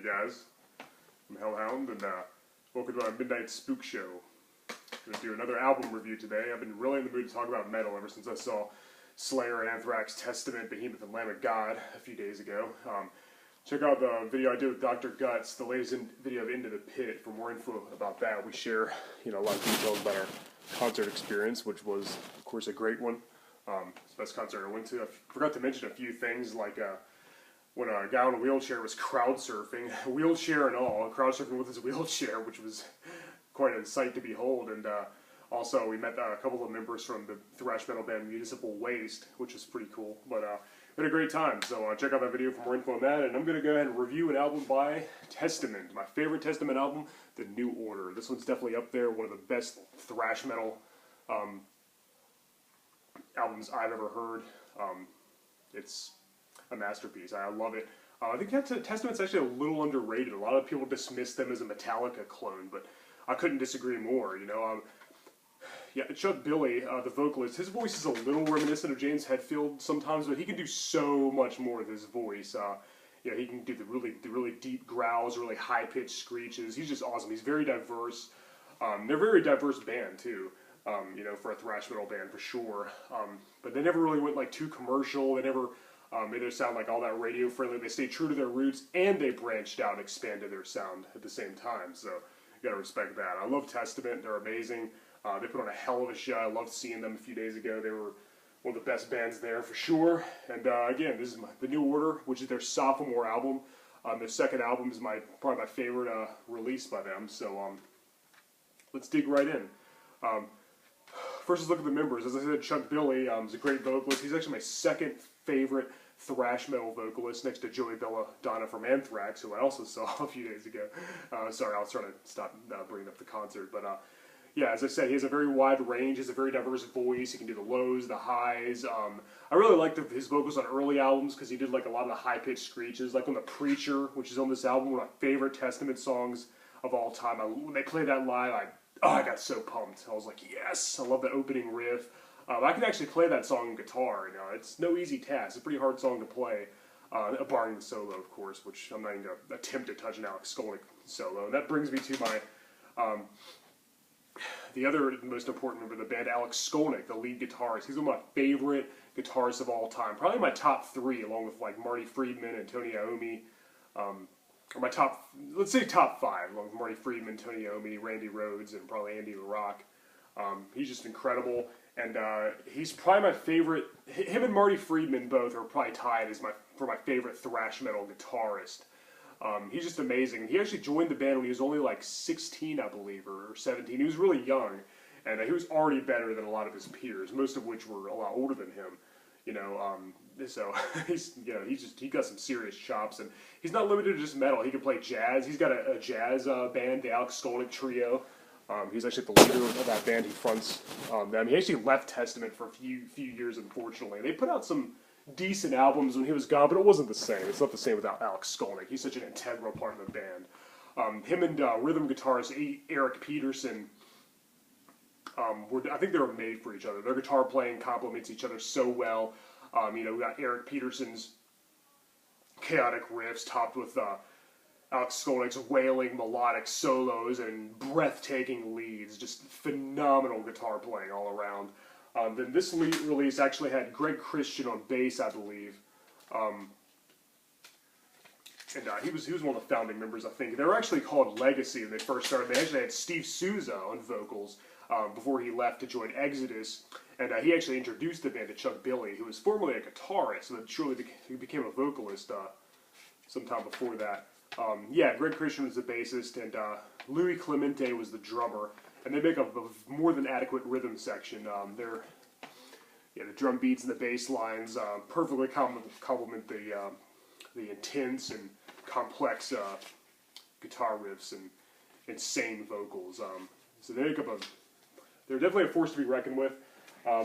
guys, I'm Hellhound, and welcome to my Midnight Spook Show. I'm going to do another album review today. I've been really in the mood to talk about metal ever since I saw Slayer, Anthrax, Testament, Behemoth, and Lamb of God a few days ago. Check out the video I did with Dr. Guts, the latest video of Into the Pit, for more info about that. We share, a lot of details about our concert experience, which was, of course, a great one. It's the best concert I went to. I forgot to mention a few things, like when a guy on a wheelchair was crowd surfing, wheelchair and all, crowd surfing with his wheelchair, which was quite a sight to behold. And also, we met a couple of members from the thrash metal band Municipal Waste, which was pretty cool. But we had a great time, so check out that video for more info on that. And I'm going to go ahead and review an album by Testament, my favorite Testament album, The New Order. This one's definitely up there, one of the best thrash metal albums I've ever heard. It's a masterpiece. I love it. I think Testament's actually a little underrated. A lot of people dismiss them as a Metallica clone, but I couldn't disagree more. Yeah, Chuck Billy, the vocalist, his voice is a little reminiscent of James Hetfield sometimes, but he can do so much more with his voice. He can do the really deep growls, really high-pitched screeches. He's just awesome. He's very diverse. They're a very diverse band, too. For a thrash metal band, for sure. But they never really went too commercial. They never made their sound all that radio friendly. They stayed true to their roots, and they branched out and expanded their sound at the same time. So you gotta respect that. I love Testament. They're amazing. They put on a hell of a show. I loved seeing them a few days ago. They were one of the best bands there for sure. And again, this is The New Order, which is their sophomore album. Their second album is probably my favorite release by them. So let's dig right in. First, let's look at the members. As I said, Chuck Billy is a great vocalist. He's actually my second favorite thrash metal vocalist, next to Joey Belladonna from Anthrax, who I also saw a few days ago. Sorry, I was trying to stop bringing up the concert. But yeah, as I said, he has a very wide range. He has a very diverse voice. He can do the lows, the highs. I really liked his vocals on early albums because he did a lot of the high-pitched screeches. Like on The Preacher, which is on this album, one of my favorite Testament songs of all time. When they played that live, I got so pumped. I was like, yes! I love the opening riff. I can actually play that song on guitar. It's no easy task. It's a pretty hard song to play, barring the solo, of course, which I'm not even going to attempt to touch an Alex Skolnick solo. And that brings me to my the other most important member of the band, Alex Skolnick, the lead guitarist. He's one of my favorite guitarists of all time. Probably my top three, along with Marty Friedman and Tony Iommi. Or my let's say top five, along with Marty Friedman, Tony Iommi, Randy Rhoads, and probably Andy LaRocque. He's just incredible, and he's probably my favorite. Him and Marty Friedman both are probably tied for my favorite thrash metal guitarist. He's just amazing. He actually joined the band when he was only 16, I believe, or 17. He was really young, and he was already better than a lot of his peers, most of which were a lot older than him. So he got some serious chops, and he's not limited to just metal. He can play jazz. He's got a jazz band, the Alex Skolnick Trio. He's actually the leader of that band. He fronts them. He actually left Testament for a few years, unfortunately. They put out some decent albums when he was gone, but it wasn't the same. It's not the same without Alex Skolnick. He's such an integral part of the band. Him and rhythm guitarist Eric Peterson, I think they were made for each other. Their guitar playing complements each other so well. We got Eric Peterson's chaotic riffs topped with Alex Skolnick's wailing melodic solos and breathtaking leads. Just phenomenal guitar playing all around. Then this release actually had Greg Christian on bass, I believe. He was one of the founding members, I think. They were actually called Legacy when they first started. They actually had Steve Souza on vocals before he left to join Exodus. And he actually introduced the band to Chuck Billy, who was formerly a guitarist, but surely he became a vocalist sometime before that. Greg Christian was the bassist, and Louis Clemente was the drummer. And they make a more than adequate rhythm section. The drum beats and the bass lines perfectly complement the intense and complex guitar riffs and insane vocals. So they're definitely a force to be reckoned with.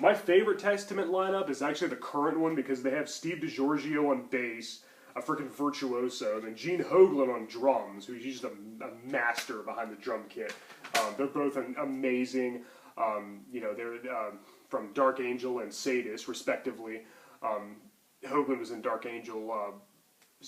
My favorite Testament lineup is actually the current one because they have Steve DiGiorgio on bass, a freaking virtuoso, and then Gene Hoglan on drums, who's just a master behind the drum kit. They're both amazing. They're from Dark Angel and Sadist, respectively. Hoglan was in Dark Angel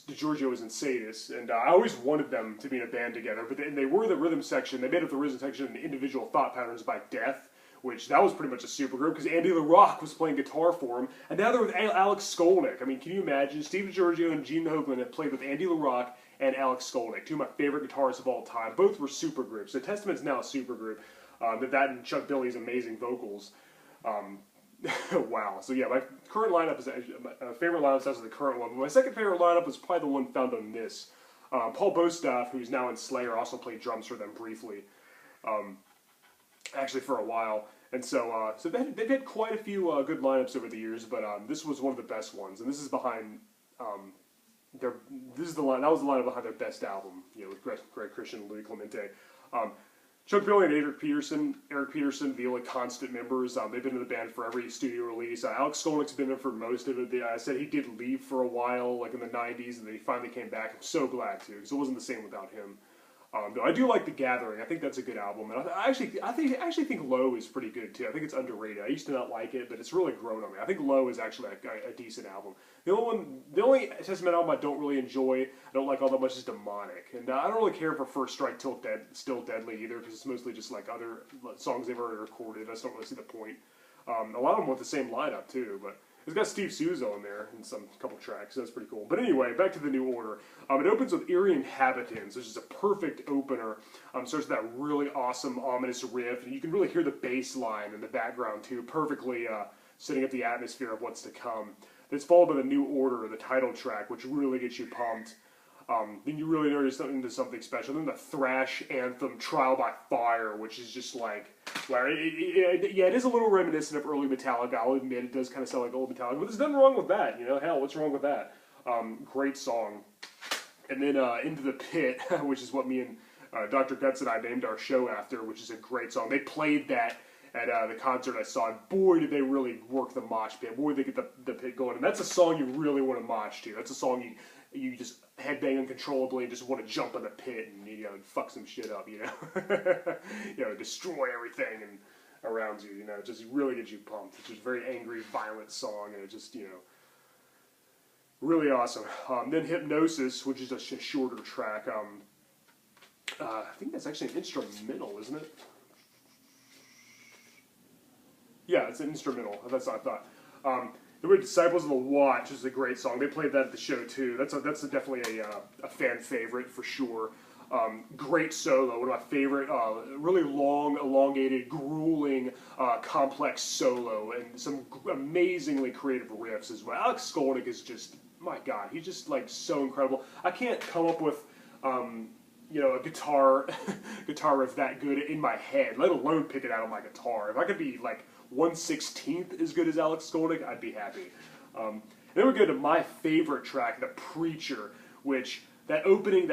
DiGiorgio was in Sadis, and I always wanted them to be in a band together, but they were the rhythm section. They made up the rhythm section in Individual Thought Patterns by Death, which that was pretty much a supergroup because Andy LaRocque was playing guitar for him, and now they're with Alex Skolnick. I mean, can you imagine? Steve DiGiorgio and Gene Hoglan have played with Andy LaRocque and Alex Skolnick, two of my favorite guitarists of all time. Both were supergroups. So Testament's now a supergroup. That and Chuck Billy's amazing vocals. Wow. So yeah, my current lineup is my favorite lineup is the current one. But my second favorite lineup was probably the one found on this. Paul Bostaff, who's now in Slayer, also played drums for them briefly, actually for a while. And so, they've had quite a few good lineups over the years, but this was one of the best ones. And this is behind that was the lineup behind their best album, with Greg Christian and Louis Clemente. Chuck Billy and Eric Peterson, the only constant members. They've been in the band for every studio release. Alex Skolnick's been there for most of it. I said he did leave for a while, like in the 90s, and then he finally came back. I'm so glad to, because it wasn't the same without him. Though I do like The Gathering. I think that's a good album, and I actually think Low is pretty good too. I think it's underrated. I used to not like it, but it's really grown on me. I think Low is actually a decent album. The only Testament album I don't really enjoy, I don't like all that much, is Demonic, and I don't really care for First Strike Till Still Deadly either, because it's mostly just like other songs they've already recorded. I just don't really see the point. A lot of them with the same lineup too, but. It's got Steve Souza on there in some couple tracks, so that's pretty cool. But anyway, back to the New Order. It opens with Eerie Inhabitants, which is a perfect opener. Starts with that really awesome, ominous riff, and you can really hear the bass line in the background too, perfectly setting up the atmosphere of what's to come. It's followed by the New Order, the title track, which really gets you pumped. Then you really know you're into something special. Then the thrash anthem, Trial by Fire, which is just like, well, it is a little reminiscent of early Metallica. I'll admit it does kind of sound like old Metallica, but there's nothing wrong with that. Hell, what's wrong with that? Great song. And then Into the Pit, which is what me and Dr. Guts and I named our show after, which is a great song. They played that at the concert I saw, and boy, did they really work the mosh pit. Boy, did they get the pit going. And that's a song you really want to mosh to. That's a song you just headbang uncontrollably and just want to jump in the pit and and fuck some shit up, destroy everything and around you, it just really gets you pumped. It's just a very angry, violent song, and it just really awesome. Then Hypnosis, which is a shorter track. I think that's actually an instrumental, isn't it? Yeah, it's an instrumental. That's what I thought. The way Disciples of the Watch is a great song. They played that at the show too. That's definitely a fan favorite for sure. Great solo, one of my favorite, really long, elongated, grueling, complex solo, and some amazingly creative riffs as well. Alex Skolnick is just, my God, he's just like so incredible. I can't come up with a guitar riff that good in my head, let alone pick it out on my guitar. If I could be like 1/16th as good as Alex Skolnick, I'd be happy. Then we go to my favorite track, The Preacher, which that opening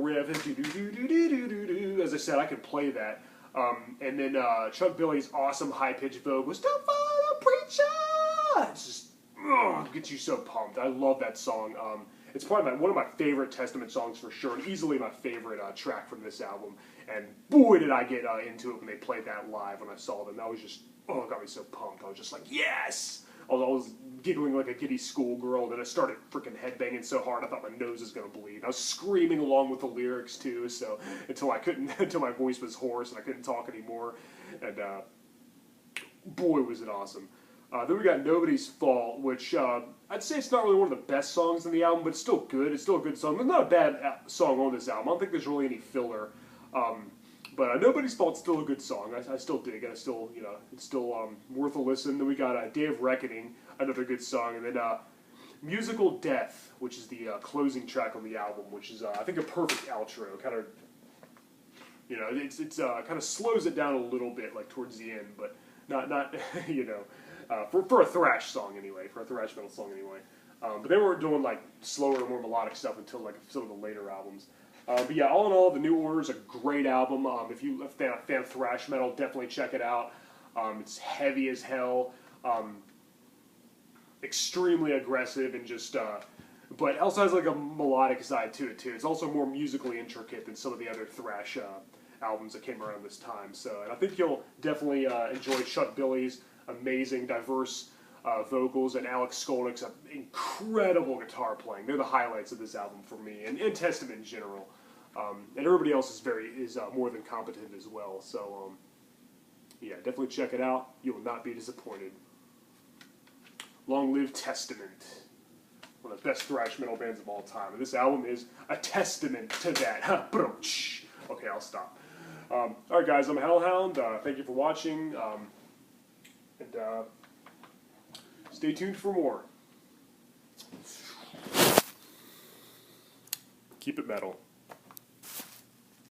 riff, as I said, I could play that. And then Chuck Billy's awesome high-pitched vocals, "Don't follow the preacher!" It's just gets you so pumped. I love that song. It's probably one of my favorite Testament songs for sure, and easily my favorite track from this album. And boy, did I get into it when they played that live when I saw them. That was just, it got me so pumped. I was just like, yes! I was giggling like a giddy schoolgirl, then I started freaking headbanging so hard I thought my nose was going to bleed. I was screaming along with the lyrics too, so until my voice was hoarse and I couldn't talk anymore. And boy, was it awesome. Then we got Nobody's Fault, which I'd say it's not really one of the best songs in the album, but it's still good. It's still a good song. There's not a bad song on this album. I don't think there's really any filler. But Nobody's Fault's still a good song. I still dig it. It's still worth a listen. Then we got Day of Reckoning, another good song. And then Musical Death, which is the closing track on the album, which is, I think, a perfect outro. Kind of, it's kind of slows it down a little bit, like towards the end, but not for a thrash song anyway, for a thrash metal song anyway. But they weren't doing like slower, more melodic stuff until like some of the later albums. But yeah, all in all, The New Order is a great album. If you're a fan of thrash metal, definitely check it out. It's heavy as hell, extremely aggressive, and just, but it also has like a melodic side to it too. It's also more musically intricate than some of the other thrash albums that came around this time. So, and I think you'll definitely enjoy Chuck Billy's amazing, diverse vocals, and Alex Skolnick's incredible guitar playing. They're the highlights of this album for me, and Testament in general. And everybody else is more than competent as well. So yeah, definitely check it out. You will not be disappointed. Long live Testament, one of the best thrash metal bands of all time. And this album is a testament to that. Okay, I'll stop. All right, guys, I'm Hellhound. Thank you for watching, and stay tuned for more. Keep it metal.